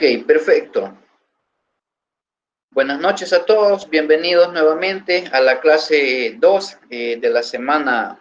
Ok, perfecto. Buenas noches a todos, bienvenidos nuevamente a la clase 2 de la semana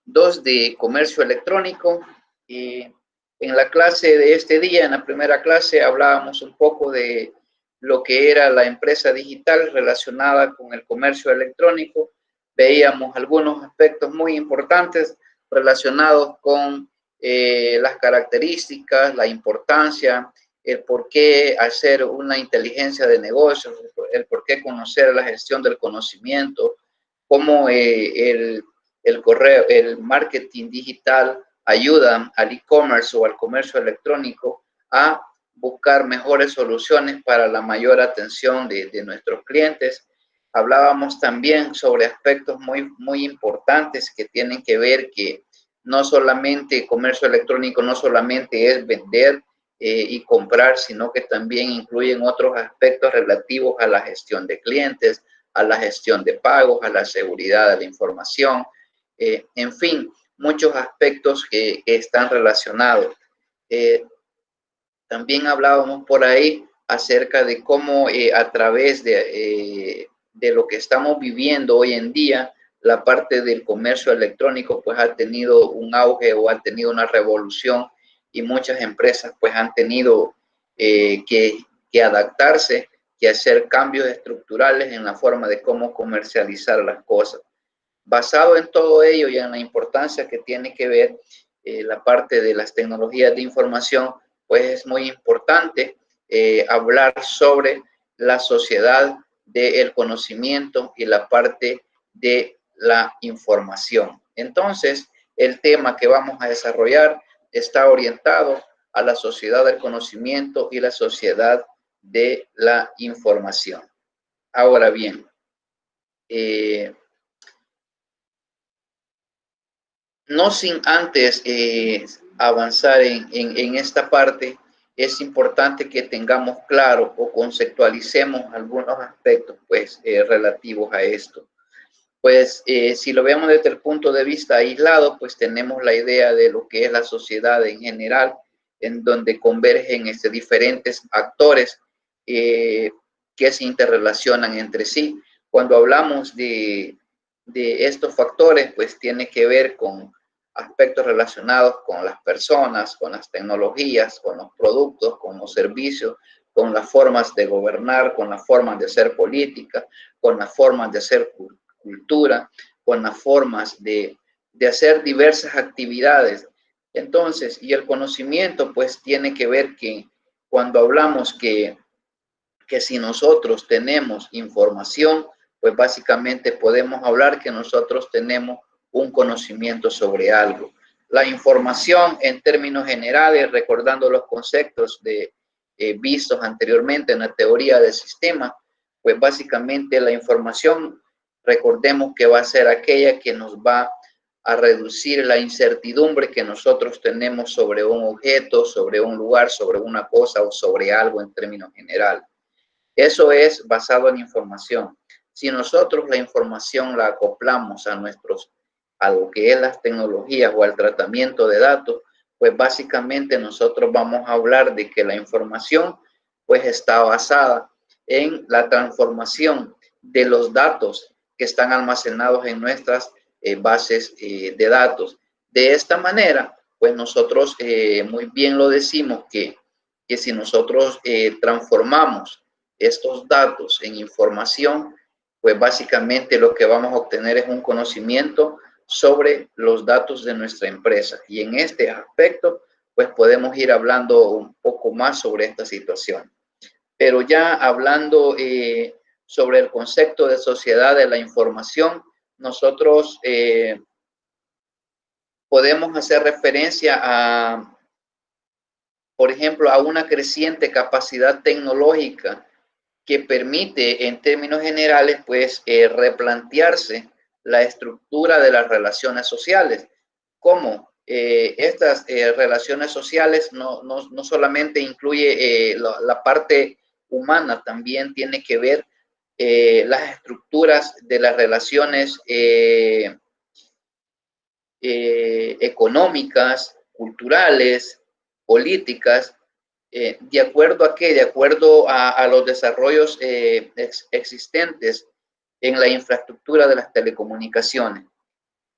2 de comercio electrónico. En la clase de este día, en la primera clase, hablábamos un poco de lo que era la empresa digital relacionada con el comercio electrónico. Veíamos algunos aspectos muy importantes relacionados con las características, la importancia, el por qué hacer una inteligencia de negocios, el por qué conocer la gestión del conocimiento, cómo el marketing digital ayuda al e-commerce o al comercio electrónico a buscar mejores soluciones para la mayor atención de nuestros clientes. Hablábamos también sobre aspectos muy importantes que tienen que ver que no solamente comercio electrónico, no solamente es vender y comprar, sino que también incluyen otros aspectos relativos a la gestión de clientes, a la gestión de pagos, a la seguridad de la información, en fin, muchos aspectos que están relacionados. También hablábamos por ahí acerca de cómo a través de lo que estamos viviendo hoy en día, la parte del comercio electrónico pues ha tenido un auge o ha tenido una revolución y muchas empresas pues han tenido que adaptarse, que hacer cambios estructurales en la forma de cómo comercializar las cosas. Basado en todo ello y en la importancia que tiene que ver la parte de las tecnologías de información, pues es muy importante hablar sobre la sociedad del conocimiento y la parte de la información. Entonces, el tema que vamos a desarrollar está orientado a la sociedad del conocimiento y la sociedad de la información. Ahora bien, no sin antes avanzar en esta parte, es importante que tengamos claro o conceptualicemos algunos aspectos pues, relativos a esto. Pues si lo vemos desde el punto de vista aislado, pues tenemos la idea de lo que es la sociedad en general, en donde convergen diferentes actores que se interrelacionan entre sí. Cuando hablamos de estos factores, pues tiene que ver con aspectos relacionados con las personas, con las tecnologías, con los productos, con los servicios, con las formas de gobernar, con las formas de hacer política, con las formas de hacer cultura, con las formas de hacer diversas actividades. Entonces, y el conocimiento pues tiene que ver que cuando hablamos que si nosotros tenemos información, pues básicamente podemos hablar que nosotros tenemos un conocimiento sobre algo. La información en términos generales, recordando los conceptos vistos anteriormente en la teoría del sistema, pues básicamente la información, recordemos que va a ser aquella que nos va a reducir la incertidumbre que nosotros tenemos sobre un objeto, sobre un lugar, sobre una cosa o sobre algo en términos generales. Eso es basado en información. Si nosotros la información la acoplamos a lo que es las tecnologías o al tratamiento de datos, pues básicamente nosotros vamos a hablar de que la información pues está basada en la transformación de los datos que están almacenados en nuestras bases de datos. De esta manera, pues nosotros muy bien lo decimos que si nosotros transformamos estos datos en información, pues básicamente lo que vamos a obtener es un conocimiento sobre los datos de nuestra empresa. Y en este aspecto, pues podemos ir hablando un poco más sobre esta situación. Pero ya hablando sobre el concepto de sociedad de la información, nosotros podemos hacer referencia a, por ejemplo, a una creciente capacidad tecnológica que permite, en términos generales, pues replantearse la estructura de las relaciones sociales. ¿Cómo? Estas relaciones sociales no solamente incluye la parte humana, también tiene que ver las estructuras de las relaciones económicas, culturales, políticas, ¿De acuerdo a qué? De acuerdo a los desarrollos existentes en la infraestructura de las telecomunicaciones.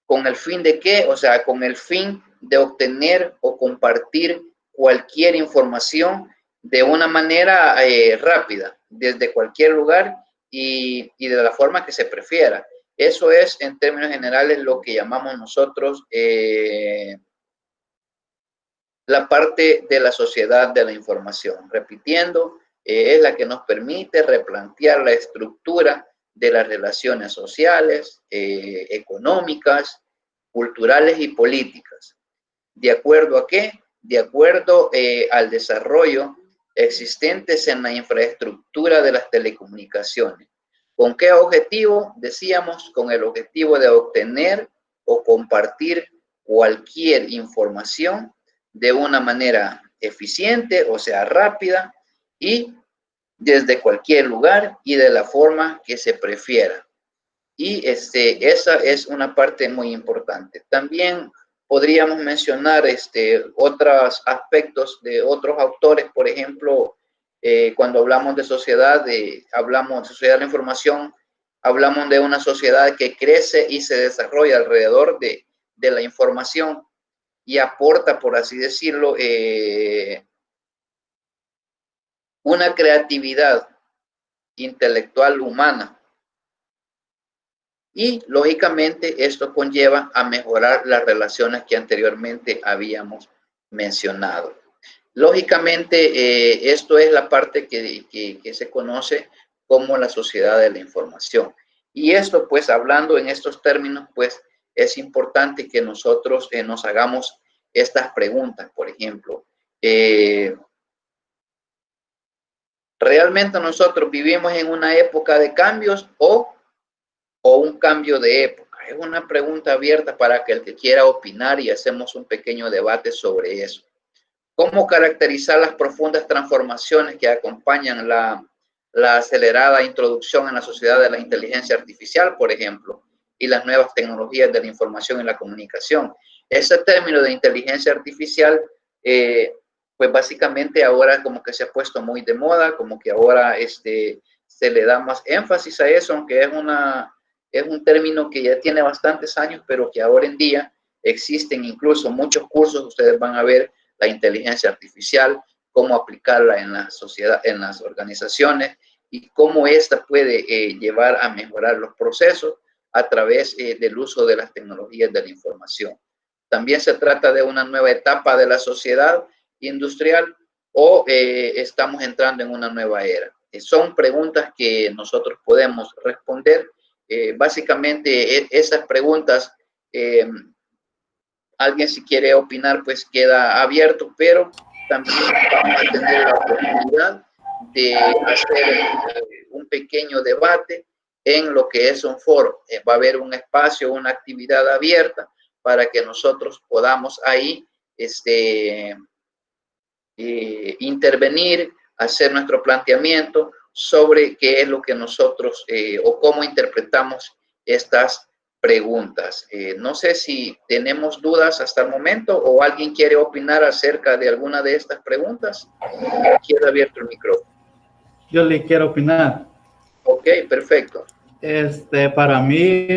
¿Con el fin de qué? O sea, con el fin de obtener o compartir cualquier información de una manera rápida, desde cualquier lugar y de la forma que se prefiera. Eso es, en términos generales, lo que llamamos nosotros la parte de la sociedad de la información. Repitiendo, es la que nos permite replantear la estructura de las relaciones sociales, económicas, culturales y políticas. ¿De acuerdo a qué? De acuerdo al desarrollo existentes en la infraestructura de las telecomunicaciones. ¿Con qué objetivo? Decíamos, con el objetivo de obtener o compartir cualquier información de una manera eficiente, o sea, rápida, y desde cualquier lugar y de la forma que se prefiera. Y esa es una parte muy importante. También podríamos mencionar otros aspectos de otros autores, por ejemplo, cuando hablamos de sociedad, hablamos de sociedad de la información, hablamos de una sociedad que crece y se desarrolla alrededor de la información y aporta, por así decirlo, una creatividad intelectual humana. Y, lógicamente, esto conlleva a mejorar las relaciones que anteriormente habíamos mencionado. Lógicamente, esto es la parte que se conoce como la sociedad de la información. Y esto, pues, hablando en estos términos, pues, es importante que nosotros nos hagamos estas preguntas. Por ejemplo, ¿realmente nosotros vivimos en una época de cambios o un cambio de época? Es una pregunta abierta para que el que quiera opinar y hacemos un pequeño debate sobre eso. ¿Cómo caracterizar las profundas transformaciones que acompañan la acelerada introducción en la sociedad de la inteligencia artificial, por ejemplo, y las nuevas tecnologías de la información y la comunicación? Ese término de inteligencia artificial, pues básicamente ahora como que se ha puesto muy de moda, como que ahora se le da más énfasis a eso, aunque es un término que ya tiene bastantes años, pero que ahora en día existen incluso muchos cursos. Ustedes van a ver la inteligencia artificial, cómo aplicarla en la sociedad, en las organizaciones y cómo esta puede llevar a mejorar los procesos a través del uso de las tecnologías de la información. También se trata de una nueva etapa de la sociedad industrial o estamos entrando en una nueva era. Son preguntas que nosotros podemos responder. Básicamente esas preguntas, alguien si quiere opinar pues queda abierto, pero también vamos a tener la oportunidad de hacer un pequeño debate en lo que es un foro. Va a haber un espacio, una actividad abierta para que nosotros podamos ahí intervenir, hacer nuestro planteamiento sobre qué es lo que nosotros o cómo interpretamos estas preguntas. No sé si tenemos dudas hasta el momento o alguien quiere opinar acerca de alguna de estas preguntas. Queda abierto el micrófono. Yo le quiero opinar. Ok, perfecto. Para mí,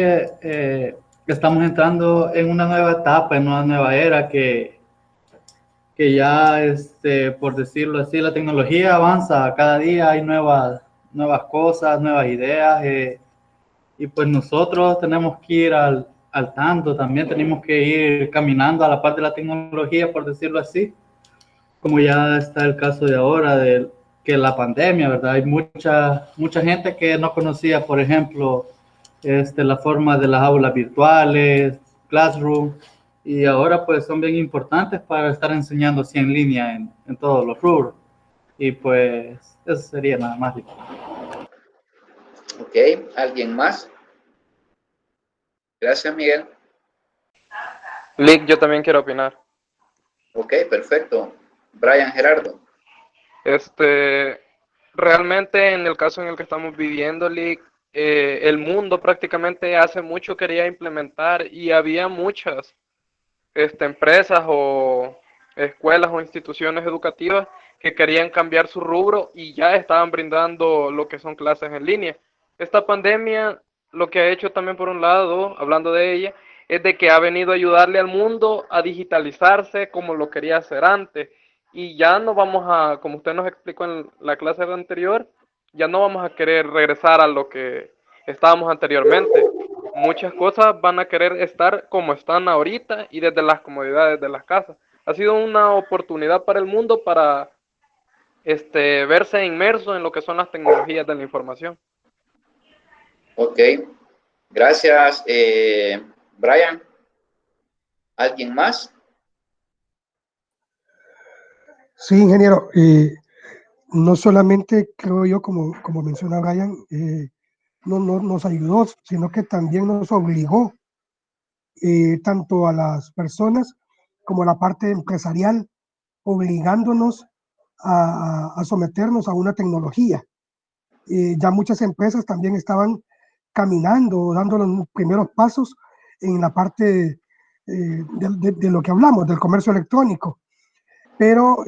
estamos entrando en una nueva etapa, en una nueva era que ya, por decirlo así, la tecnología avanza cada día, hay nuevas cosas, nuevas ideas, y pues nosotros tenemos que ir al tanto, también tenemos que ir caminando a la par de la tecnología, por decirlo así, como ya está el caso de ahora, de que la pandemia, ¿verdad? Hay mucha gente que no conocía, por ejemplo, la forma de las aulas virtuales, Classroom, y ahora pues son bien importantes para estar enseñando así en línea en todos los rubros. Y pues eso sería nada más. Ok, ¿alguien más? Gracias, Miguel. Lick, yo también quiero opinar. Ok, perfecto. Brian, Gerardo. Realmente en el caso en el que estamos viviendo, Lick, el mundo prácticamente hace mucho quería implementar y había muchas empresas o escuelas o instituciones educativas que querían cambiar su rubro y ya estaban brindando lo que son clases en línea. Esta pandemia lo que ha hecho también por un lado, hablando de ella, es de que ha venido a ayudarle al mundo a digitalizarse como lo quería hacer antes. Y ya no vamos a, como usted nos explicó en la clase anterior, ya no vamos a querer regresar a lo que estábamos anteriormente. Muchas cosas van a querer estar como están ahorita y desde las comodidades de las casas. Ha sido una oportunidad para el mundo para verse inmerso en lo que son las tecnologías de la información. Ok, gracias, Brian. ¿Alguien más? Sí, ingeniero. No solamente creo yo, como menciona Brian, no nos ayudó, sino que también nos obligó tanto a las personas como a la parte empresarial, obligándonos a someternos a una tecnología. Ya muchas empresas también estaban caminando, dando los primeros pasos en la parte de lo que hablamos, del comercio electrónico, pero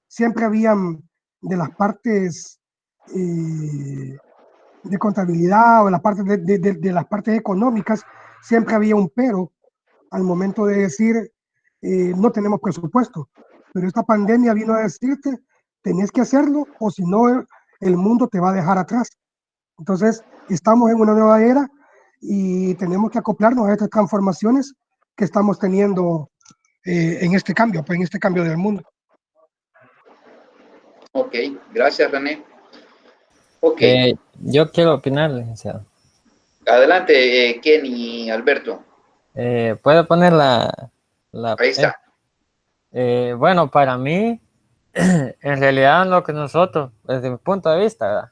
siempre habían de las partes de contabilidad o la parte de las partes económicas, siempre había un pero al momento de decir no tenemos presupuesto. Pero esta pandemia vino a decirte, tenés que hacerlo o si no el mundo te va a dejar atrás. Entonces, estamos en una nueva era y tenemos que acoplarnos a estas transformaciones que estamos teniendo en este cambio, pues en este cambio del mundo. Ok, gracias, René. Ok, Yo quiero opinar, licenciado. adelante, Kenny, Alberto. ¿Puedo poner la Ahí está. bueno, para mí, en realidad lo que nosotros, desde mi punto de vista, ¿verdad?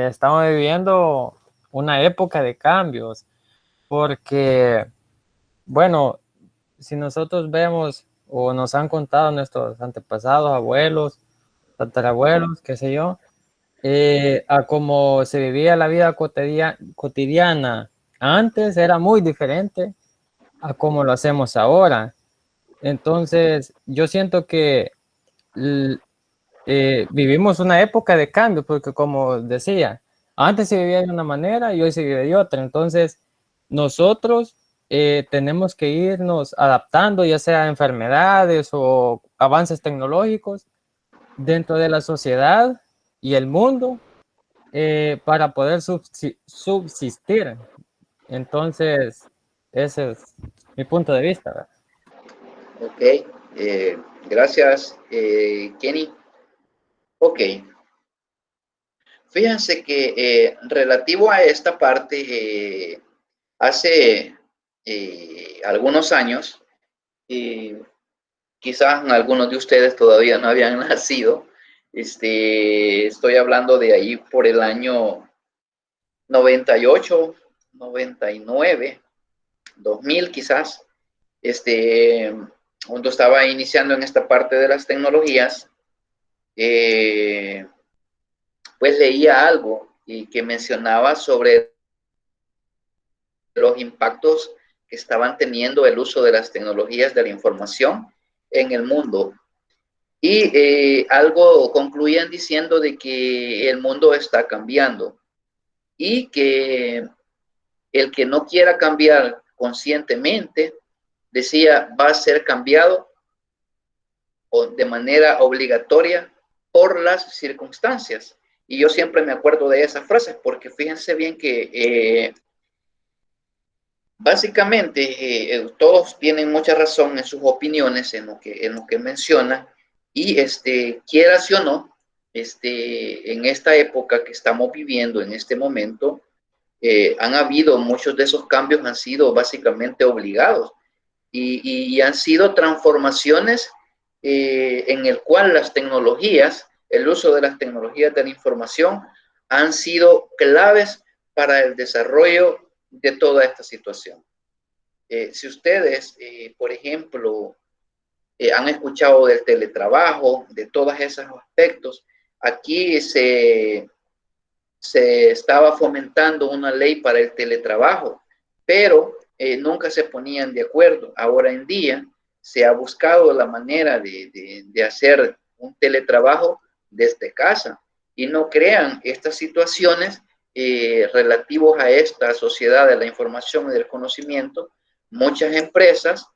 Estamos viviendo una época de cambios, porque, bueno, si nosotros vemos o nos han contado nuestros antepasados, abuelos, tatarabuelos, qué sé yo, a cómo se vivía la vida cotidiana antes era muy diferente a cómo lo hacemos ahora. Entonces, yo siento que vivimos una época de cambio, porque como decía, antes se vivía de una manera y hoy se vive de otra. Entonces, nosotros tenemos que irnos adaptando, ya sea a enfermedades o avances tecnológicos dentro de la sociedad y el mundo para poder subsistir. Entonces, ese es mi punto de vista, ¿verdad? Ok, gracias, Kenny. Ok, fíjense que relativo a esta parte, hace algunos años, quizás algunos de ustedes todavía no habían nacido, estoy hablando de ahí por el año 98, 99, 2000 quizás, cuando estaba iniciando en esta parte de las tecnologías, pues leía algo y que mencionaba sobre los impactos que estaban teniendo el uso de las tecnologías de la información en el mundo. Y algo concluían diciendo de que el mundo está cambiando y que el que no quiera cambiar conscientemente, decía, va a ser cambiado de manera obligatoria por las circunstancias. Y yo siempre me acuerdo de esas frases porque fíjense bien que básicamente todos tienen mucha razón en sus opiniones, en lo que menciona, y quieras o no, en esta época que estamos viviendo, en este momento, han habido muchos de esos cambios, han sido básicamente obligados y han sido transformaciones en el cual las tecnologías, el uso de las tecnologías de la información han sido claves para el desarrollo de toda esta situación. Si ustedes, por ejemplo, han escuchado del teletrabajo, de todos esos aspectos, aquí se estaba fomentando una ley para el teletrabajo, pero nunca se ponían de acuerdo. Ahora en día se ha buscado la manera de hacer un teletrabajo desde casa y no crean estas situaciones relativos a esta sociedad de la información y del conocimiento. Muchas empresas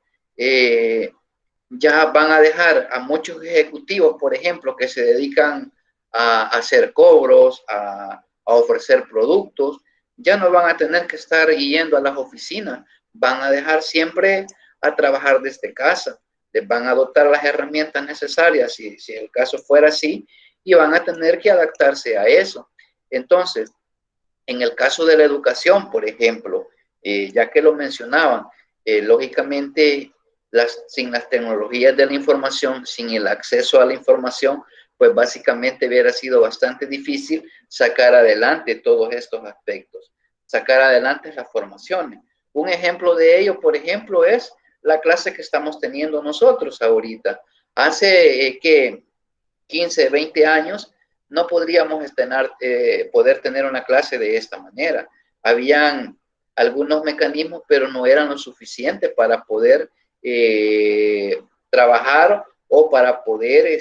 ya van a dejar a muchos ejecutivos, por ejemplo, que se dedican a hacer cobros, a ofrecer productos, ya no van a tener que estar yendo a las oficinas, van a dejar siempre a trabajar desde casa, les van a dotar las herramientas necesarias, si el caso fuera así, y van a tener que adaptarse a eso. Entonces, en el caso de la educación, por ejemplo, ya que lo mencionaban, lógicamente, sin las tecnologías de la información, sin el acceso a la información, pues básicamente hubiera sido bastante difícil sacar adelante todos estos aspectos, sacar adelante las formaciones. Un ejemplo de ello, por ejemplo, es la clase que estamos teniendo nosotros ahorita. Hace 15, 20 años, no podríamos poder tener una clase de esta manera. Habían algunos mecanismos, pero no eran lo suficiente para poder trabajar o para poder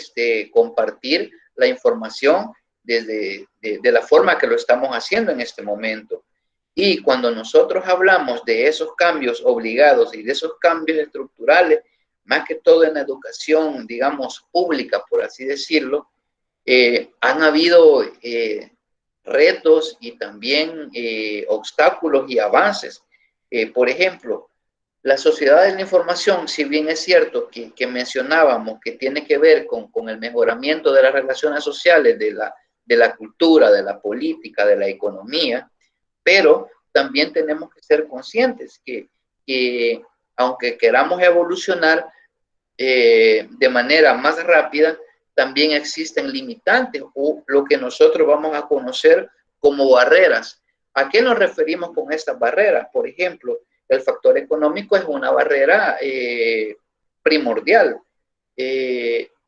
compartir la información de la forma que lo estamos haciendo en este momento. Y cuando nosotros hablamos de esos cambios obligados y de esos cambios estructurales, más que todo en la educación, digamos, pública, por así decirlo, han habido retos y también obstáculos y avances. Por ejemplo, la sociedad de la información, si bien es cierto que mencionábamos que tiene que ver con el mejoramiento de las relaciones sociales, de la cultura, de la política, de la economía, pero también tenemos que ser conscientes que aunque queramos evolucionar de manera más rápida, también existen limitantes o lo que nosotros vamos a conocer como barreras. ¿A qué nos referimos con estas barreras? Por ejemplo, el factor económico es una barrera primordial.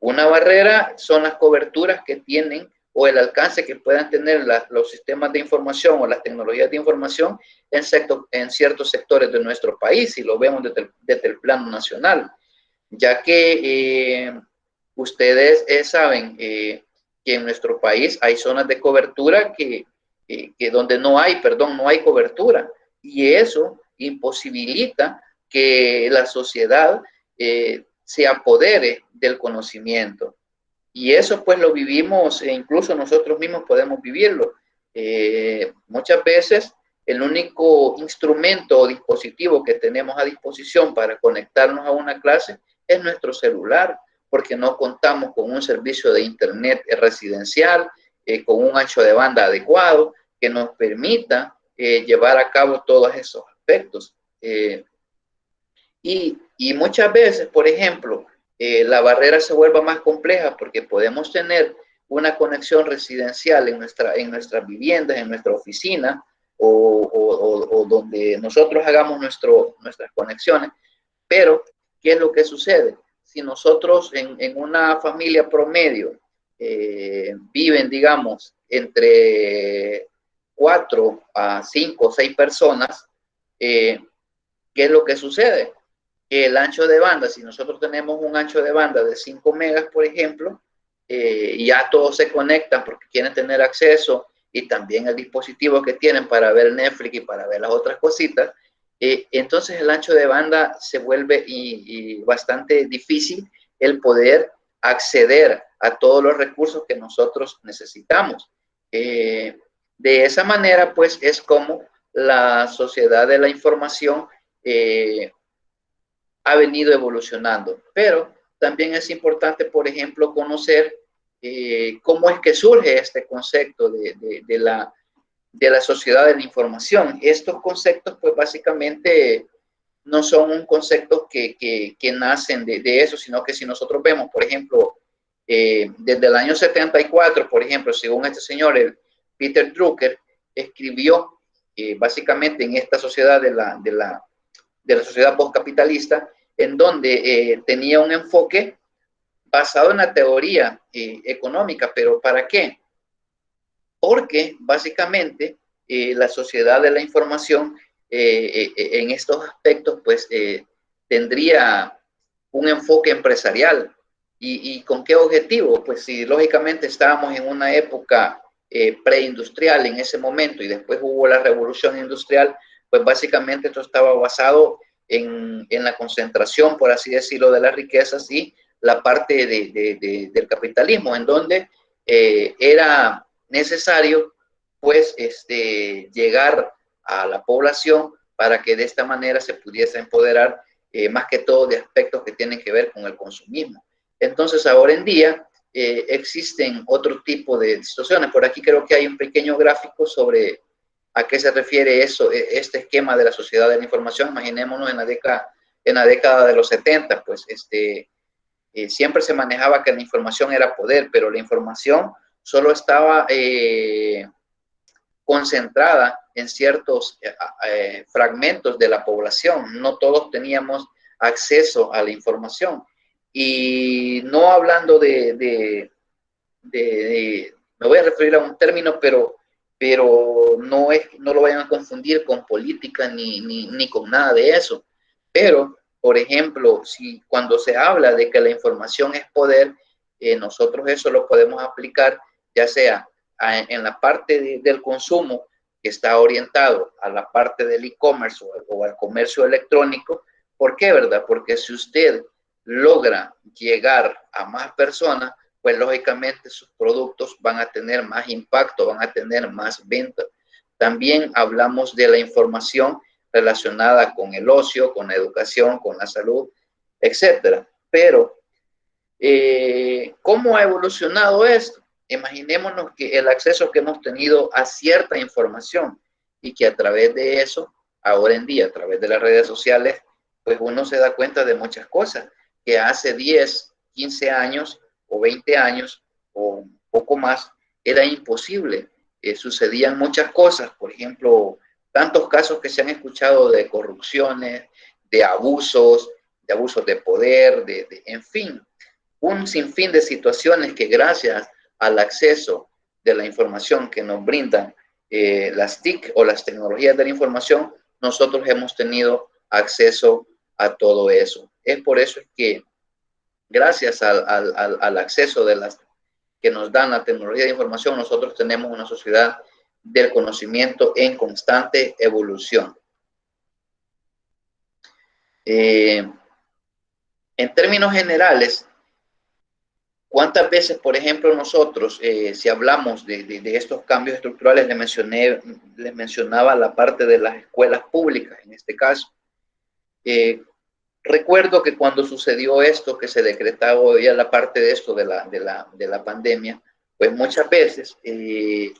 Una barrera son las coberturas que tienen o el alcance que puedan tener los sistemas de información o las tecnologías de información en ciertos sectores de nuestro país, si lo vemos desde el plano nacional, ya que ustedes saben que en nuestro país hay zonas de cobertura que donde no hay cobertura, y eso imposibilita que la sociedad se apodere del conocimiento. Y eso pues lo vivimos, e incluso nosotros mismos podemos vivirlo. Muchas veces el único instrumento o dispositivo que tenemos a disposición para conectarnos a una clase es nuestro celular, porque no contamos con un servicio de internet residencial, con un ancho de banda adecuado que nos permita llevar a cabo todos esos aspectos. Y muchas veces, por ejemplo, la barrera se vuelva más compleja porque podemos tener una conexión residencial en nuestras viviendas, en nuestra oficina o donde nosotros hagamos nuestras conexiones. Pero, ¿qué es lo que sucede? Si nosotros en una familia promedio viven, digamos, entre 4 a 5 o 6 personas, ¿qué es lo que sucede? Que el ancho de banda, si nosotros tenemos un ancho de banda de 5 megas, por ejemplo, ya todos se conectan porque quieren tener acceso y también el dispositivo que tienen para ver Netflix y para ver las otras cositas, entonces el ancho de banda se vuelve bastante difícil el poder acceder a todos los recursos que nosotros necesitamos. De esa manera, pues, es como la sociedad de la información ha venido evolucionando. Pero también es importante, por ejemplo, conocer cómo es que surge este concepto de la sociedad de la información. Estos conceptos, pues básicamente no son un concepto que nacen de eso, sino que si nosotros vemos, por ejemplo, desde el año 74, por ejemplo, según este señor, el Peter Drucker, escribió básicamente en esta sociedad de la sociedad postcapitalista, en donde tenía un enfoque basado en la teoría económica. ¿Pero para qué? Porque básicamente la sociedad de la información en estos aspectos pues tendría un enfoque empresarial, ¿Y con qué objetivo? Pues si lógicamente estábamos en una época preindustrial en ese momento y después hubo la revolución industrial, pues básicamente esto estaba basado en la concentración, por así decirlo, de las riquezas y la parte del capitalismo, en donde era necesario pues llegar a la población para que de esta manera se pudiese empoderar más que todo de aspectos que tienen que ver con el consumismo. Entonces ahora en día existen otro tipo de situaciones. Por aquí creo que hay un pequeño gráfico sobre a qué se refiere eso, este esquema de la sociedad de la información. Imaginémonos en la década de los 70, pues siempre se manejaba que la información era poder, pero la información solo estaba concentrada en ciertos fragmentos de la población. No todos teníamos acceso a la información. Y no hablando me voy a referir a un término, pero no lo vayan a confundir con política ni con nada de eso. Pero, por ejemplo, si cuando se habla de que la información es poder, nosotros eso lo podemos aplicar ya sea en la parte del consumo, que está orientado a la parte del e-commerce o al comercio electrónico. ¿Por qué, verdad? Porque si usted logra llegar a más personas, pues lógicamente sus productos van a tener más impacto, van a tener más ventas. También hablamos de la información relacionada con el ocio, con la educación, con la salud, etcétera. Pero, ¿cómo ha evolucionado esto? Imaginémonos que el acceso que hemos tenido a cierta información y que a través de eso, ahora en día, a través de las redes sociales, pues uno se da cuenta de muchas cosas que hace 10, 15 años o 20 años o un poco más era imposible. Sucedían muchas cosas, por ejemplo, tantos casos que se han escuchado de corrupciones, de abusos de poder, en fin, un sinfín de situaciones que gracias al acceso de la información que nos brindan las TIC o las tecnologías de la información, nosotros hemos tenido acceso a todo eso. Es por eso que gracias al acceso de las que nos dan la tecnología de información, nosotros tenemos una sociedad del conocimiento en constante evolución. En términos generales, ¿cuántas veces, por ejemplo, nosotros, si hablamos de estos cambios estructurales, les mencionaba la parte de las escuelas públicas, en este caso? Recuerdo que cuando sucedió esto, que se decretaba ya la parte de esto de la pandemia, pues muchas veces el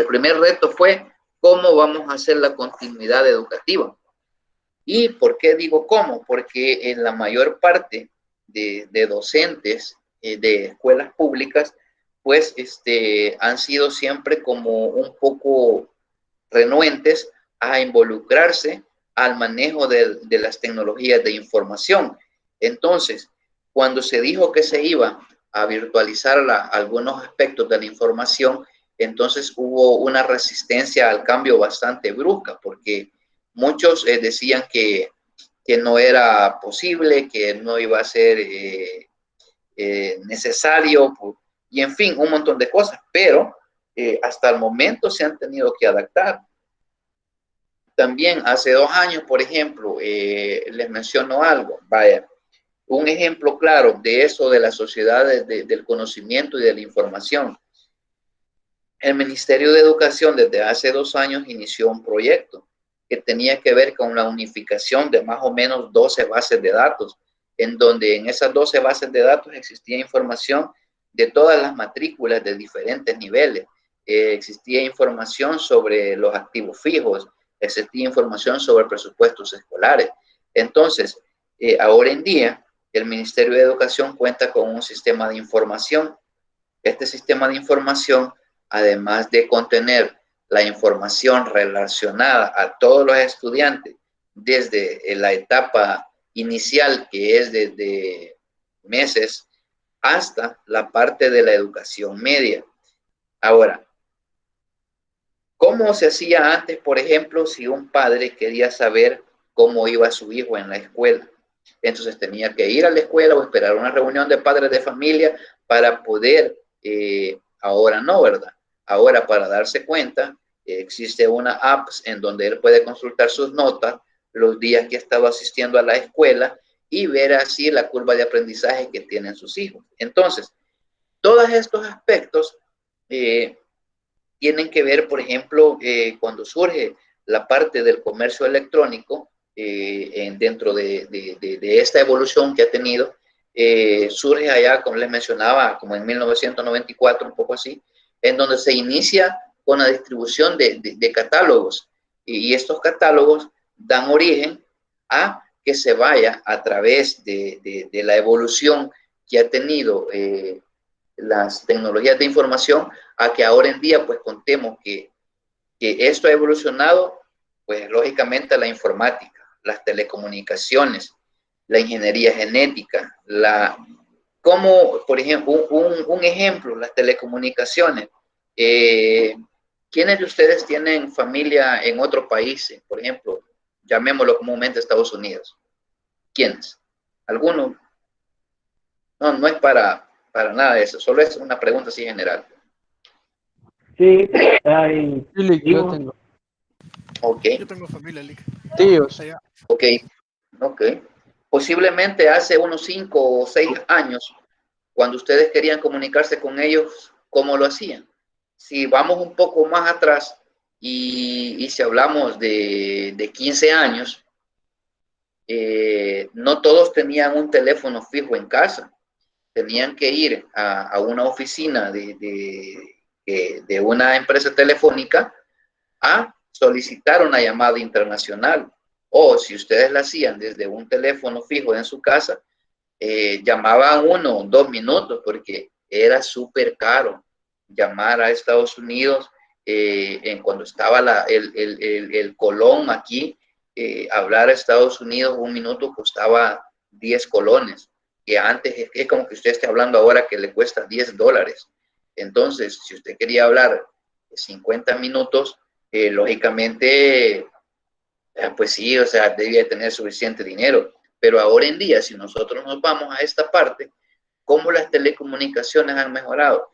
primer reto fue cómo vamos a hacer la continuidad educativa. ¿Y por qué digo cómo? Porque en la mayor parte de docentes de escuelas públicas, pues han sido siempre como un poco renuentes a involucrarse al manejo de las tecnologías de información. Entonces, cuando se dijo que se iba a virtualizar algunos aspectos de la información, entonces hubo una resistencia al cambio bastante brusca, porque muchos decían que no era posible, que no iba a ser necesario, y en fin, un montón de cosas, pero hasta el momento se han tenido que adaptar. También hace 2 años, por ejemplo, les menciono algo, vaya, un ejemplo claro de eso de las sociedades del conocimiento y de la información. El Ministerio de Educación desde hace 2 años inició un proyecto que tenía que ver con la unificación de más o menos 12 bases de datos, en donde en esas 12 bases de datos existía información de todas las matrículas de diferentes niveles. Existía información sobre los activos fijos, existía información sobre presupuestos escolares. Entonces, ahora en día, el Ministerio de Educación cuenta con un sistema de información. Este sistema de información, además de contener la información relacionada a todos los estudiantes desde la etapa inicial, que es desde meses, hasta la parte de la educación media. Ahora, ¿cómo se hacía antes, por ejemplo, si un padre quería saber cómo iba su hijo en la escuela? Entonces tenía que ir a la escuela o esperar una reunión de padres de familia para poder, ahora no, ¿verdad? Ahora para darse cuenta, existe una app en donde él puede consultar sus notas, los días que ha estado asistiendo a la escuela y ver así la curva de aprendizaje que tienen sus hijos. Entonces, todos estos aspectos tienen que ver, por ejemplo, cuando surge la parte del comercio electrónico, dentro de esta evolución que ha tenido, surge allá, como les mencionaba, como en 1994, un poco así, en donde se inicia con la distribución de catálogos. Y estos catálogos dan origen a que se vaya a través de la evolución que ha tenido las tecnologías de información, a que ahora en día pues contemos que esto ha evolucionado, pues lógicamente la informática, las telecomunicaciones, la ingeniería genética, como por ejemplo, un ejemplo, las telecomunicaciones. ¿Quiénes de ustedes tienen familia en otro país? Por ejemplo, llamémoslo comúnmente Estados Unidos. ¿Quiénes? ¿Alguno? No, no es para nada de eso, solo es una pregunta así general. Sí, hay Lick, yo tíos. tengo Ok, Yo tengo familia, Lick. tíos. Allá. ok, ok. Posiblemente hace unos 5 o 6 años, cuando ustedes querían comunicarse con ellos, ¿cómo lo hacían? Si vamos un poco más atrás y si hablamos de 15 años, no todos tenían un teléfono fijo en casa. Tenían que ir a una oficina de una empresa telefónica a solicitar una llamada internacional. O si ustedes la hacían desde un teléfono fijo en su casa, llamaban 1 o 2 minutos porque era súper caro llamar a Estados Unidos. Cuando estaba el colón aquí, hablar a Estados Unidos 1 minuto costaba 10 colones, que antes es como que usted esté hablando ahora que le cuesta $10. Entonces, si usted quería hablar 50 minutos, lógicamente, pues sí, o sea, debía tener suficiente dinero. Pero ahora en día, si nosotros nos vamos a esta parte, ¿cómo las telecomunicaciones han mejorado?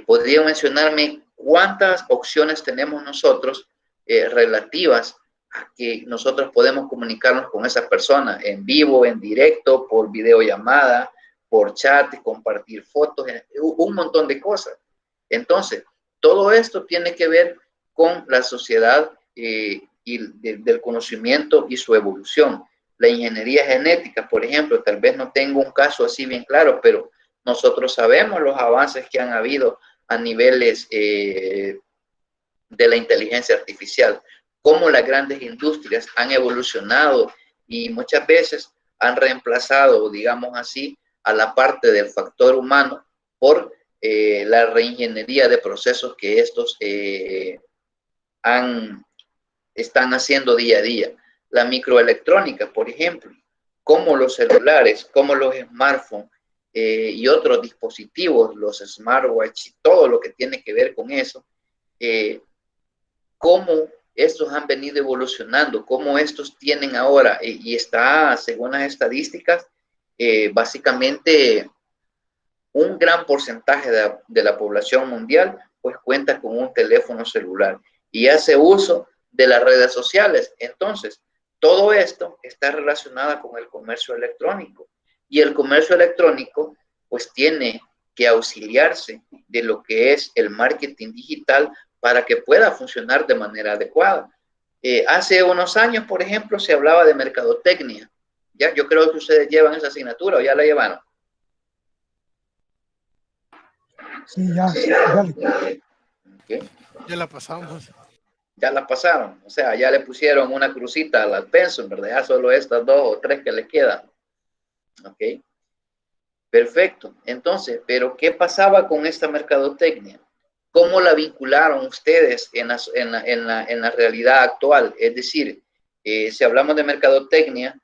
¿Podría mencionarme cuántas opciones tenemos nosotros relativas a que nosotros podemos comunicarnos con esa persona en vivo, en directo, por videollamada, por chat, compartir fotos, un montón de cosas? Entonces, todo esto tiene que ver con la sociedad del conocimiento y su evolución. La ingeniería genética, por ejemplo, tal vez no tengo un caso así bien claro, pero nosotros sabemos los avances que han habido a niveles de la inteligencia artificial, cómo las grandes industrias han evolucionado y muchas veces han reemplazado, digamos así, a la parte del factor humano por la reingeniería de procesos que estos están haciendo día a día. La microelectrónica, por ejemplo, como los celulares, como los smartphones y otros dispositivos, los smartwatch y todo lo que tiene que ver con eso, cómo estos han venido evolucionando, cómo estos tienen ahora, y está, según las estadísticas, básicamente un gran porcentaje de la población mundial pues cuenta con un teléfono celular y hace uso de las redes sociales. Entonces, todo esto está relacionado con el comercio electrónico y el comercio electrónico pues tiene que auxiliarse de lo que es el marketing digital para que pueda funcionar de manera adecuada. Hace unos años, por ejemplo, se hablaba de mercadotecnia. Ya, yo creo que ustedes llevan esa asignatura o ya la llevaron. Sí, ya. Okay. Ya la pasamos. Ya la pasaron, o sea, ya le pusieron una crucita al pensum, ¿verdad? Ya solo estas 2 o 3 que le quedan. Ok, perfecto. Entonces, ¿pero qué pasaba con esta mercadotecnia? ¿Cómo la vincularon ustedes en la realidad actual? Es decir, si hablamos de mercadotecnia,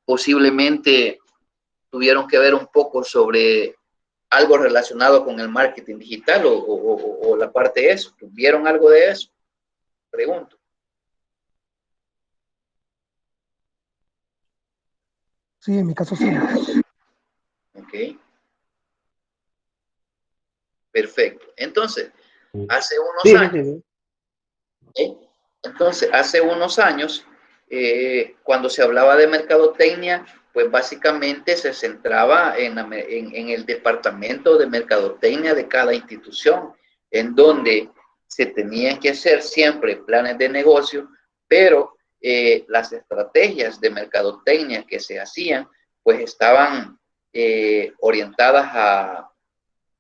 posiblemente tuvieron que ver un poco sobre algo relacionado con el marketing digital o la parte de eso. ¿Vieron algo de eso? Pregunto. Sí, en mi caso sí. Ok. Perfecto. Entonces, hace unos Sí, sí, años, sí, sí. Entonces, hace unos años, cuando se hablaba de mercadotecnia, pues básicamente se centraba en el departamento de mercadotecnia de cada institución, en donde se tenían que hacer siempre planes de negocio, pero las estrategias de mercadotecnia que se hacían, pues estaban orientadas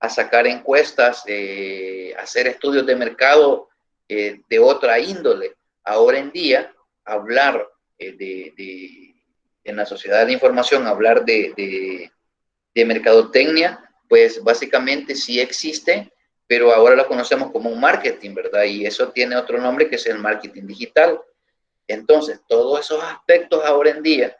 a sacar encuestas, hacer estudios de mercado de otra índole. Ahora en día, hablar en la sociedad de información, hablar de mercadotecnia, pues básicamente sí existe, pero ahora lo conocemos como un marketing, ¿verdad? Y eso tiene otro nombre que es el marketing digital. Entonces, todos esos aspectos ahora en día,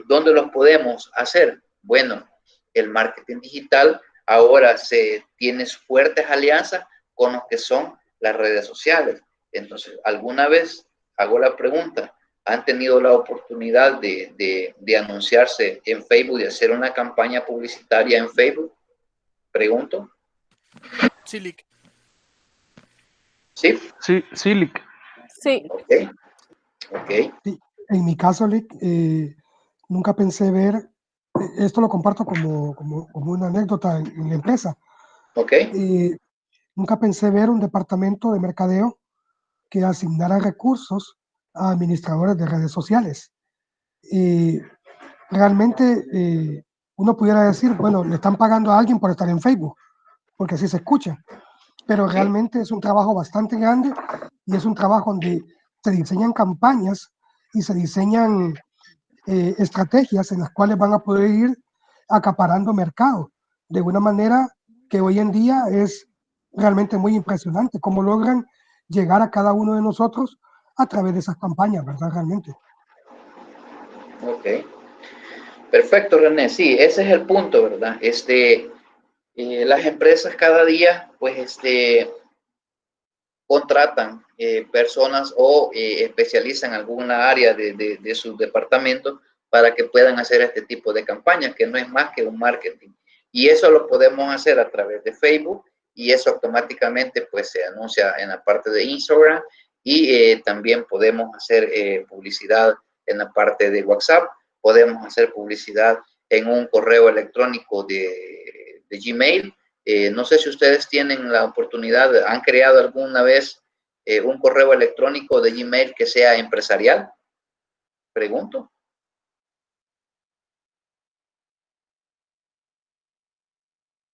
¿dónde los podemos hacer? Bueno, el marketing digital ahora se tiene fuertes alianzas con los que son las redes sociales. Entonces, alguna vez hago la pregunta, ¿han tenido la oportunidad de anunciarse en Facebook, de hacer una campaña publicitaria en Facebook? Pregunto. Sí, Lick. ¿Sí? Sí, Silic. Sí, Ok. Ok. Sí, en mi caso, Lick, nunca pensé ver, esto lo comparto como una anécdota en la empresa. Ok. Nunca pensé ver un departamento de mercadeo que asignara recursos a administradores de redes sociales. Realmente uno pudiera decir, bueno, le están pagando a alguien por estar en Facebook, porque así se escucha, pero realmente es un trabajo bastante grande y es un trabajo donde se diseñan campañas y se diseñan estrategias en las cuales van a poder ir acaparando mercado de una manera que hoy en día es realmente muy impresionante, cómo logran llegar a cada uno de nosotros a través de esas campañas, ¿verdad? Realmente. Ok. Perfecto, René. Sí, ese es el punto, ¿verdad? Las empresas cada día, pues, contratan personas o especializan alguna área de su departamento para que puedan hacer este tipo de campañas, que no es más que un marketing. Y eso lo podemos hacer a través de Facebook y eso automáticamente pues se anuncia en la parte de Instagram y también podemos hacer publicidad en la parte de WhatsApp, podemos hacer publicidad en un correo electrónico de Gmail. No sé si ustedes tienen la oportunidad, han creado alguna vez un correo electrónico de Gmail que sea empresarial. Pregunto.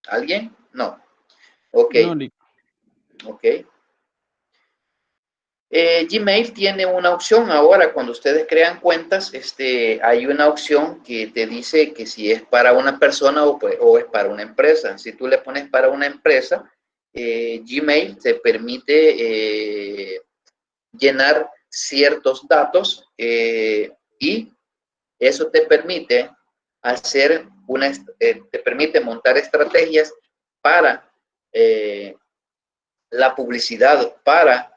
¿Alguien? No. Ok. No, Lick. Ok. Gmail tiene una opción ahora, cuando ustedes crean cuentas, hay una opción que te dice que si es para una persona o es para una empresa. Si tú le pones para una empresa, Gmail te permite llenar ciertos datos y eso te permite hacer te permite montar estrategias para la publicidad, para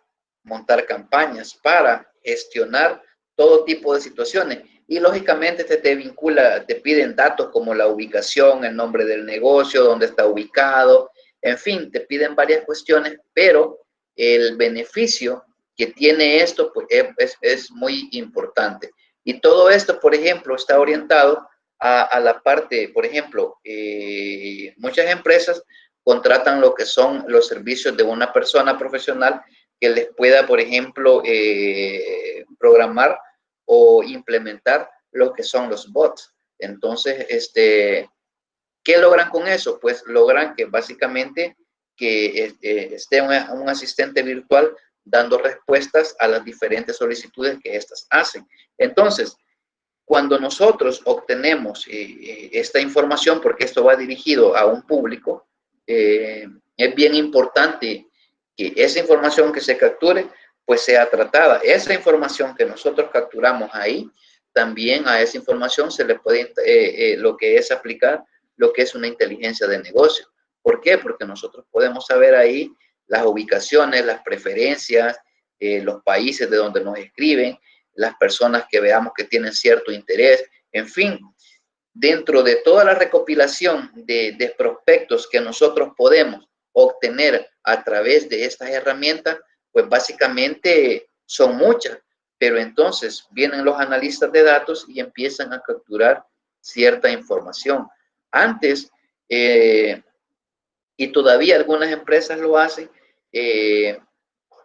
montar campañas, para gestionar todo tipo de situaciones. Y lógicamente te vincula, te piden datos como la ubicación, el nombre del negocio, dónde está ubicado, en fin, te piden varias cuestiones, pero el beneficio que tiene esto pues, es muy importante. Y todo esto, por ejemplo, está orientado a la parte, por ejemplo, muchas empresas contratan lo que son los servicios de una persona profesional que les pueda, por ejemplo, programar o implementar lo que son los bots. Entonces, ¿qué logran con eso? Pues logran que básicamente que esté un asistente virtual dando respuestas a las diferentes solicitudes que éstas hacen. Entonces, cuando nosotros obtenemos esta información, porque esto va dirigido a un público, es bien importante que esa información que se capture, pues sea tratada. Esa información que nosotros capturamos ahí, también a esa información se le puede, lo que es aplicar, lo que es una inteligencia de negocio. ¿Por qué? Porque nosotros podemos saber ahí las ubicaciones, las preferencias, los países de donde nos escriben, las personas que veamos que tienen cierto interés En fin, dentro de toda la recopilación de prospectos que nosotros podemos obtener a través de estas herramientas, pues básicamente son muchas, pero entonces vienen los analistas de datos y empiezan a capturar cierta información. Antes, y todavía algunas empresas lo hacen,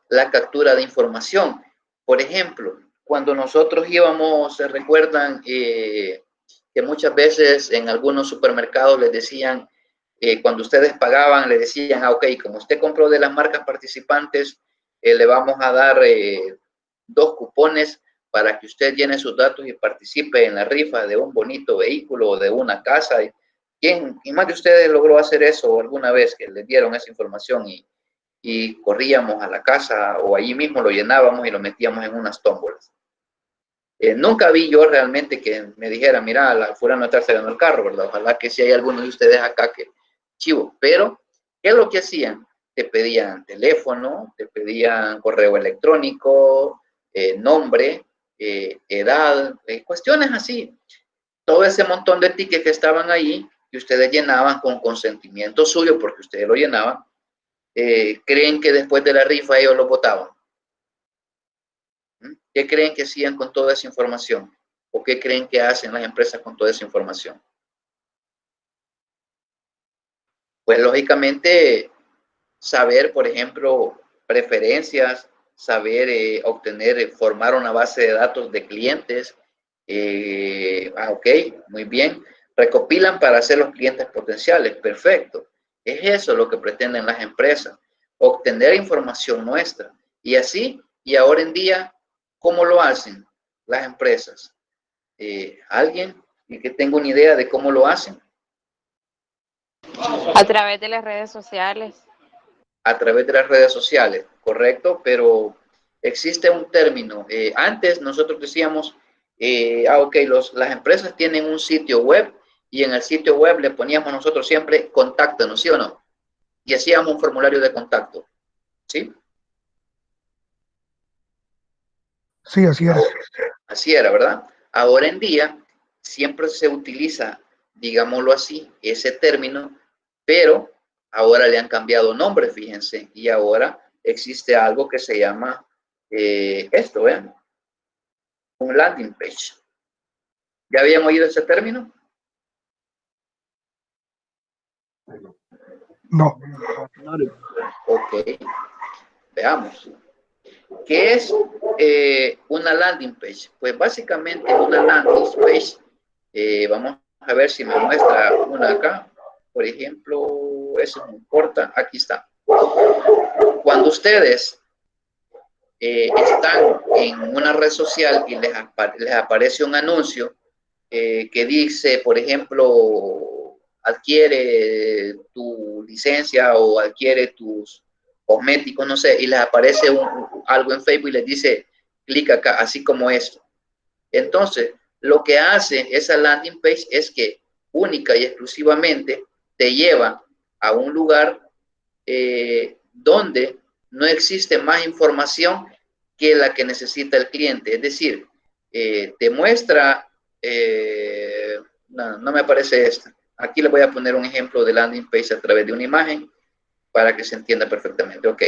la captura de información. Por ejemplo, cuando nosotros íbamos, se recuerdan que muchas veces en algunos supermercados les decían, cuando ustedes pagaban, le decían, ok, como usted compró de las marcas participantes, le vamos a dar 2 cupones para que usted llene sus datos y participe en la rifa de un bonito vehículo o de una casa. ¿Quién más de ustedes logró hacer eso alguna vez que les dieron esa información y corríamos a la casa o allí mismo lo llenábamos y lo metíamos en unas tómbolas? Nunca vi yo realmente que me dijera, mira, la fulano está saliendo el carro, ¿verdad? Ojalá que si hay alguno de ustedes acá que chivo, pero ¿qué es lo que hacían? Te pedían teléfono, te pedían correo electrónico, nombre, edad, cuestiones así. Todo ese montón de tickets que estaban ahí, que ustedes llenaban con consentimiento suyo, porque ustedes lo llenaban, ¿creen que después de la rifa ellos lo votaban? ¿Qué creen que hacían con toda esa información? ¿O qué creen que hacen las empresas con toda esa información? Pues lógicamente saber, por ejemplo, preferencias, saber obtener, formar una base de datos de clientes. Ok, muy bien. Recopilan para hacer los clientes potenciales. Perfecto. Es eso lo que pretenden las empresas. Obtener información nuestra. Y así, y ahora en día, ¿cómo lo hacen las empresas? ¿Alguien que tenga una idea de cómo lo hacen? A través de las redes sociales. A través de las redes sociales, correcto, pero existe un término. Antes nosotros decíamos, ok, las empresas tienen un sitio web y en el sitio web le poníamos nosotros siempre contáctanos, ¿sí o no? Y hacíamos un formulario de contacto, ¿sí? Sí, así era. Así era, ¿verdad? Ahora en día siempre se utiliza, digámoslo así, ese término, pero ahora le han cambiado nombre, fíjense, y ahora existe algo que se llama esto, ¿vean? Un landing page. ¿Ya habían oído ese término? No. Ok, veamos. ¿Qué es una landing page? Pues básicamente una landing page, vamos a ver si me muestra una acá. Por ejemplo, eso no importa, aquí está. Cuando ustedes están en una red social y les aparece un anuncio que dice, por ejemplo, adquiere tu licencia o adquiere tus cosméticos, no sé, y les aparece algo en Facebook y les dice, clic acá, así como esto. Entonces, lo que hace esa landing page es que única y exclusivamente te lleva a un lugar donde no existe más información que la que necesita el cliente. Es decir, te muestra, no me aparece esta. Aquí le voy a poner un ejemplo de landing page a través de una imagen para que se entienda perfectamente. Ok.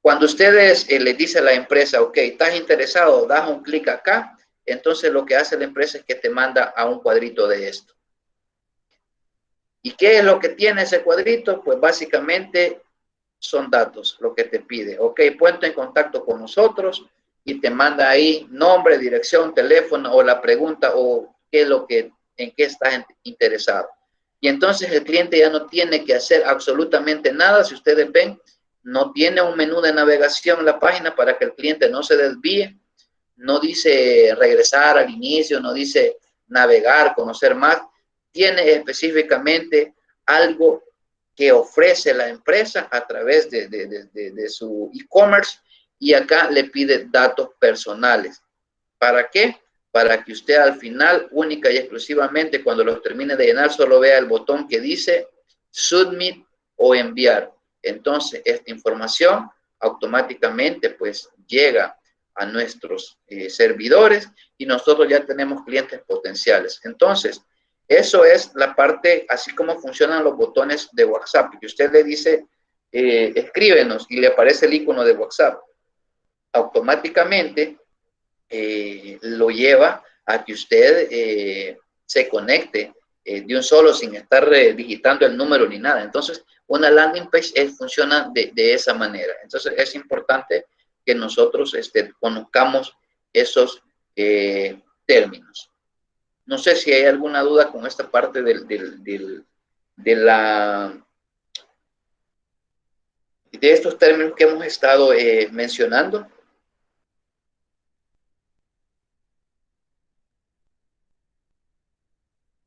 Cuando ustedes les dice a la empresa, ok, estás interesado, das un clic acá, entonces lo que hace la empresa es que te manda a un cuadrito de esto. ¿Y qué es lo que tiene ese cuadrito? Pues básicamente son datos, lo que te pide. Ok, ponte en contacto con nosotros y te manda ahí nombre, dirección, teléfono o la pregunta o qué es lo que, en qué estás interesado. Y entonces el cliente ya no tiene que hacer absolutamente nada. Si ustedes ven, no tiene un menú de navegación en la página para que el cliente no se desvíe. No dice regresar al inicio, no dice navegar, conocer más. Tiene específicamente algo que ofrece la empresa a través de su e-commerce y acá le pide datos personales. ¿Para qué? Para que usted al final, única y exclusivamente, cuando los termine de llenar, solo vea el botón que dice submit o enviar. Entonces, esta información automáticamente pues llega a nuestros servidores y nosotros ya tenemos clientes potenciales. Entonces, eso es la parte, así como funcionan los botones de WhatsApp, que usted le dice, escríbenos y le aparece el icono de WhatsApp. Automáticamente lo lleva a que usted se conecte de un solo sin estar digitando el número ni nada. Entonces, una landing page funciona de esa manera. Entonces, es importante que nosotros conozcamos esos términos. No sé si hay alguna duda con esta parte de estos términos que hemos estado mencionando.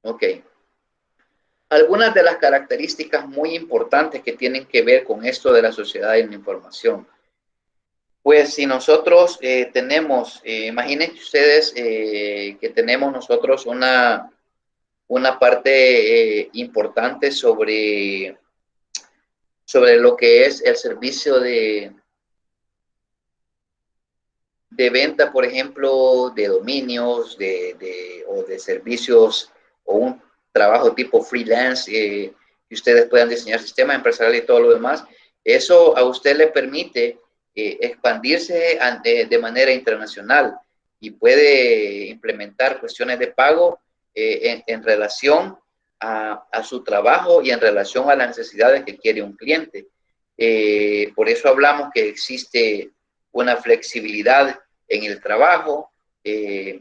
Ok. Algunas de las características muy importantes que tienen que ver con esto de la sociedad de la información. Pues si nosotros tenemos, imaginen ustedes que tenemos nosotros una parte importante sobre lo que es el servicio de venta, por ejemplo, de dominios, o de servicios, o un trabajo tipo freelance, que ustedes puedan diseñar sistemas empresariales y todo lo demás. Eso a usted le permite expandirse de manera internacional y puede implementar cuestiones de pago en relación a su trabajo y en relación a las necesidades que quiere un cliente. Por eso hablamos que existe una flexibilidad en el trabajo,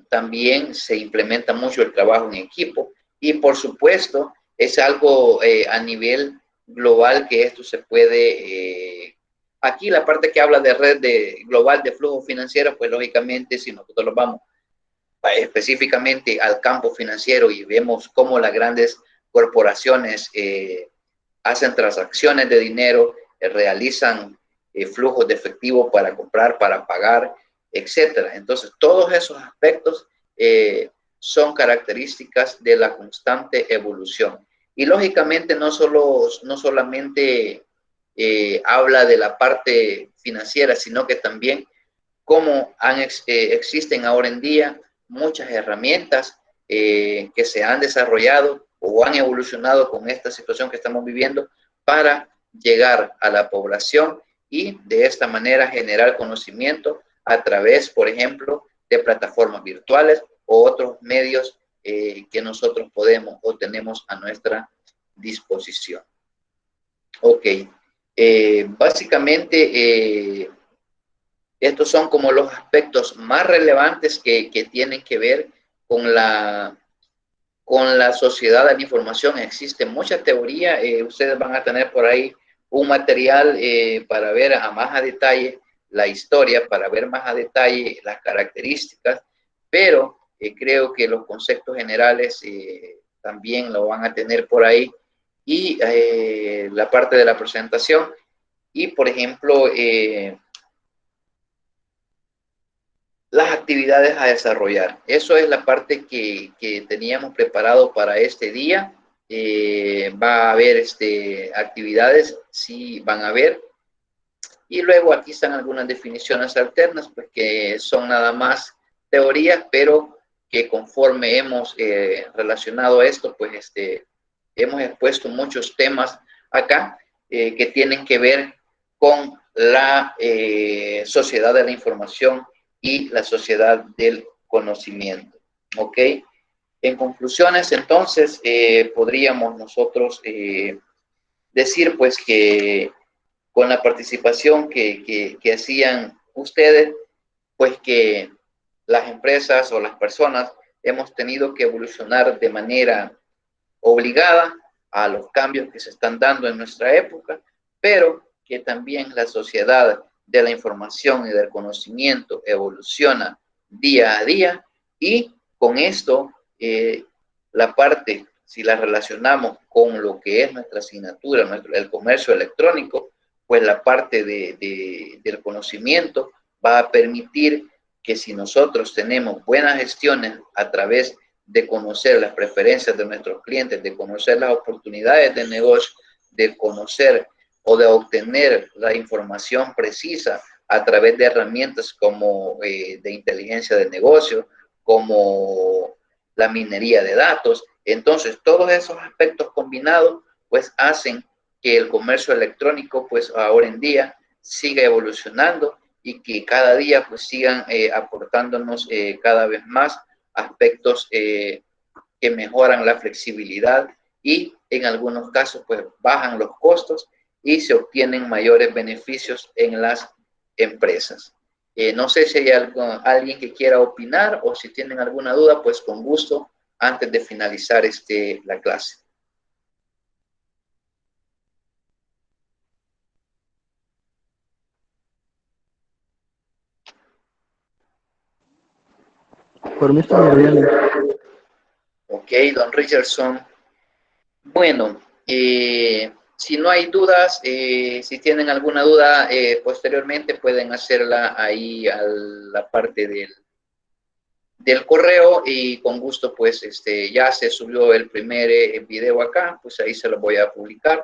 también se implementa mucho el trabajo en equipo y por supuesto es algo a nivel global que esto se puede, aquí la parte que habla de red global de flujo financiero, pues lógicamente si nosotros lo vamos específicamente al campo financiero y vemos cómo las grandes corporaciones hacen transacciones de dinero, realizan flujos de efectivo para comprar, para pagar, etcétera. Entonces, todos esos aspectos son características de la constante evolución. Y lógicamente no solamente habla de la parte financiera, sino que también cómo existen ahora en día muchas herramientas que se han desarrollado o han evolucionado con esta situación que estamos viviendo para llegar a la población y de esta manera generar conocimiento a través, por ejemplo, de plataformas virtuales o otros medios que nosotros podemos o tenemos a nuestra disposición. Ok, básicamente estos son como los aspectos más relevantes que tienen que ver con la sociedad de la información. Existe mucha teoría, ustedes van a tener por ahí un material para ver a más a detalle la historia, para ver más a detalle las características, pero creo que los conceptos generales también lo van a tener por ahí y la parte de la presentación y, por ejemplo, las actividades a desarrollar. Eso es la parte que teníamos preparado para este día. Va a haber actividades, sí van a haber. Y luego aquí están algunas definiciones alternas, pues que son nada más teorías, pero que conforme hemos relacionado esto, pues hemos expuesto muchos temas acá que tienen que ver con la sociedad de la información y la sociedad del conocimiento. ¿Ok? En conclusiones, entonces, podríamos nosotros decir, pues, que con la participación que hacían ustedes, pues que las empresas o las personas hemos tenido que evolucionar de manera obligada a los cambios que se están dando en nuestra época, pero que también la sociedad de la información y del conocimiento evoluciona día a día y con esto la parte, si la relacionamos con lo que es nuestra asignatura, el comercio electrónico, pues la parte del conocimiento va a permitir que si nosotros tenemos buenas gestiones a través de conocer las preferencias de nuestros clientes, de conocer las oportunidades de negocio, de conocer o de obtener la información precisa a través de herramientas como de inteligencia de negocio, como la minería de datos. Entonces, todos esos aspectos combinados, pues, hacen que el comercio electrónico, pues, ahora en día siga evolucionando y que cada día, pues, sigan aportándonos cada vez más aspectos que mejoran la flexibilidad y en algunos casos, pues, bajan los costos y se obtienen mayores beneficios en las empresas. No sé si hay alguien que quiera opinar o si tienen alguna duda, pues con gusto, antes de finalizar la clase. Por mí estaría bien. Ok, don Richardson. Bueno, si no hay dudas, si tienen alguna duda posteriormente pueden hacerla ahí a la parte del correo y con gusto pues ya se subió el primer video acá, pues ahí se lo voy a publicar.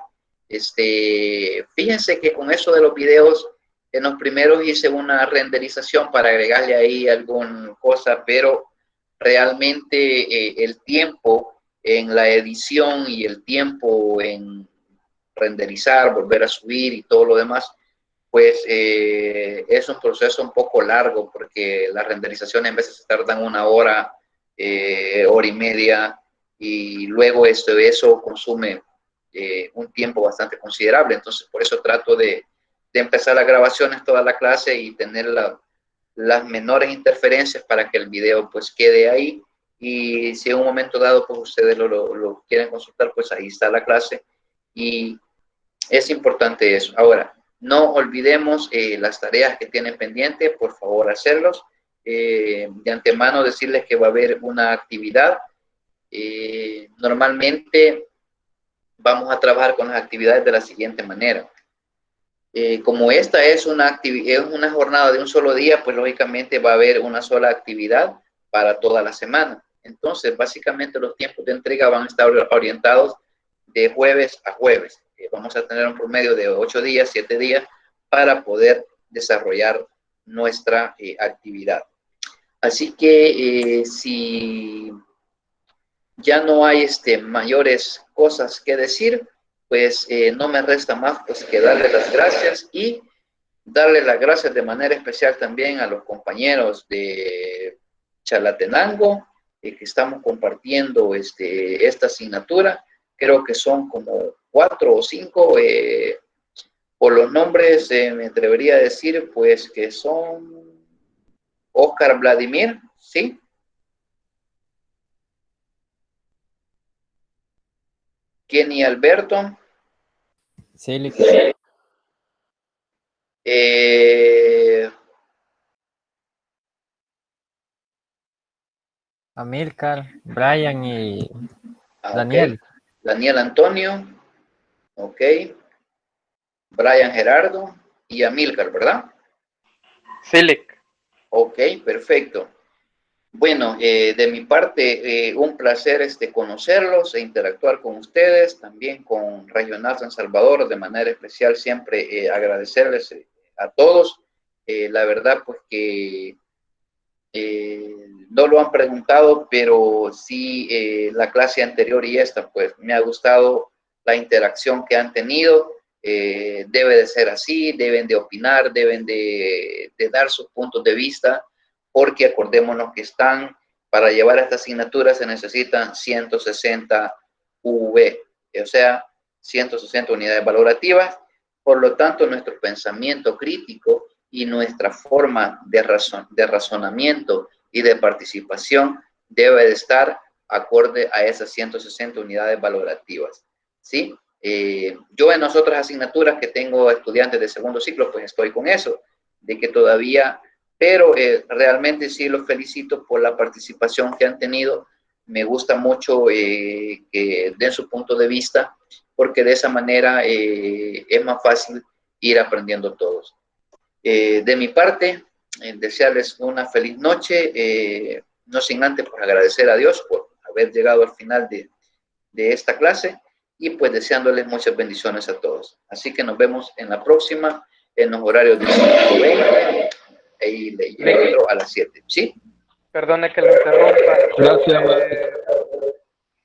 Fíjense que con eso de los videos, en los primeros hice una renderización para agregarle ahí alguna cosa, pero realmente el tiempo en la edición y el tiempo en renderizar, volver a subir y todo lo demás, pues es un proceso un poco largo porque las renderizaciones en veces tardan 1 hora, hora y media, y luego eso consume un tiempo bastante considerable. Entonces, por eso trato de empezar las grabaciones toda la clase y tener las menores interferencias para que el video pues quede ahí. Y si en un momento dado pues ustedes lo quieren consultar, pues ahí está la clase. Y es importante eso. Ahora, no olvidemos las tareas que tienen pendiente, por favor hacerlos. De antemano decirles que va a haber una actividad. Normalmente vamos a trabajar con las actividades de la siguiente manera. Como esta es una jornada de un solo día, pues lógicamente va a haber una sola actividad para toda la semana. Entonces, básicamente los tiempos de entrega van a estar orientados de jueves a jueves. Vamos a tener un promedio de 8 días, 7 días para poder desarrollar nuestra actividad. Así que si ya no hay mayores cosas que decir, pues no me resta más pues que darle las gracias y darle las gracias de manera especial también a los compañeros de Chalatenango que estamos compartiendo esta asignatura. Creo que son como 4 o 5, por los nombres me atrevería a decir pues que son Oscar Vladimir, ¿sí? Kenny Alberto, Silic, Amilcar, Brian y Daniel. Okay. Daniel Antonio, ok, Brian Gerardo y Amilcar, ¿verdad? Silic. Ok, perfecto. Bueno, de mi parte, un placer conocerlos e interactuar con ustedes, también con Regional San Salvador, de manera especial siempre agradecerles a todos. La verdad, pues que no lo han preguntado, pero sí la clase anterior y esta, pues me ha gustado la interacción que han tenido. Debe de ser así, deben de opinar, deben de dar sus puntos de vista, porque acordémonos que para llevar esta asignatura se necesitan 160 V, o sea, 160 unidades valorativas. Por lo tanto, nuestro pensamiento crítico y nuestra forma de razonamiento y de participación debe de estar acorde a esas 160 unidades valorativas, ¿sí? Yo en las otras asignaturas que tengo estudiantes de segundo ciclo, pues estoy con eso, de que todavía, pero realmente sí los felicito por la participación que han tenido. Me gusta mucho que den su punto de vista, porque de esa manera es más fácil ir aprendiendo todos. De mi parte, desearles una feliz noche, no sin antes pues, agradecer a Dios por haber llegado al final de esta clase y pues deseándoles muchas bendiciones a todos. Así que nos vemos en la próxima en los horarios de 5:20 y el otro a las 7. ¿Sí? Perdone que lo interrumpa. Gracias.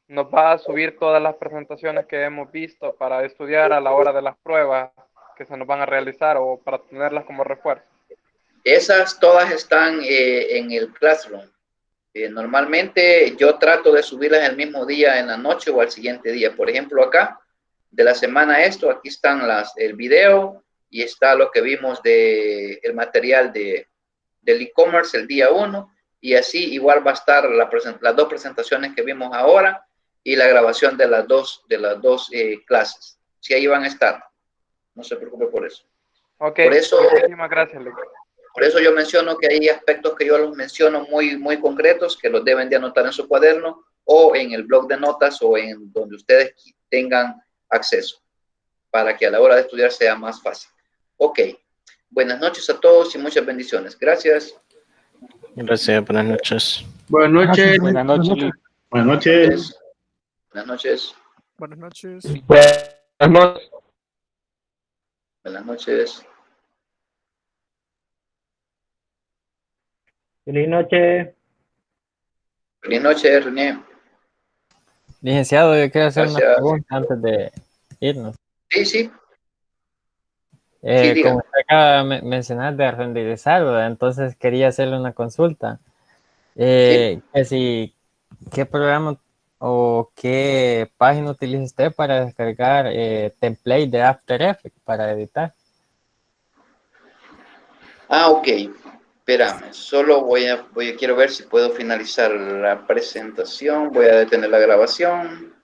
Nos va a subir todas las presentaciones que hemos visto para estudiar a la hora de las pruebas que se nos van a realizar o para tenerlas como refuerzo. Esas todas están en el Classroom. Normalmente yo trato de subirlas el mismo día en la noche o al siguiente día. Por ejemplo, acá, de la semana aquí están el video y está lo que vimos del material del e-commerce el día 1. Y así igual va a estar las dos presentaciones que vimos ahora y la grabación de las dos clases. Sí, ahí van a estar. No se preocupe por eso. Ok, por eso, muchísimas gracias, Luis. Por eso yo menciono que hay aspectos que yo los menciono muy concretos que los deben de anotar en su cuaderno o en el blog de notas o en donde ustedes tengan acceso para que a la hora de estudiar sea más fácil. Ok. Buenas noches a todos y muchas bendiciones. Gracias. Gracias, buenas noches. Buenas noches. Gracias, Buenas noches. Buenas noches. Buenas noches. Buenas noches. Buenas noches. Buenas noches. Feliz noche. Feliz noche, René. Licenciado, yo quiero hacer una Gracias. pregunta antes de irnos. Sí, sí. Como usted acaba de mencionar de renderizar, ¿verdad? Entonces quería hacerle una consulta. ¿Qué programa o qué página utiliza usted para descargar template de After Effects para editar? Ok. Espérame, solo quiero ver si puedo finalizar la presentación. Voy a detener la grabación.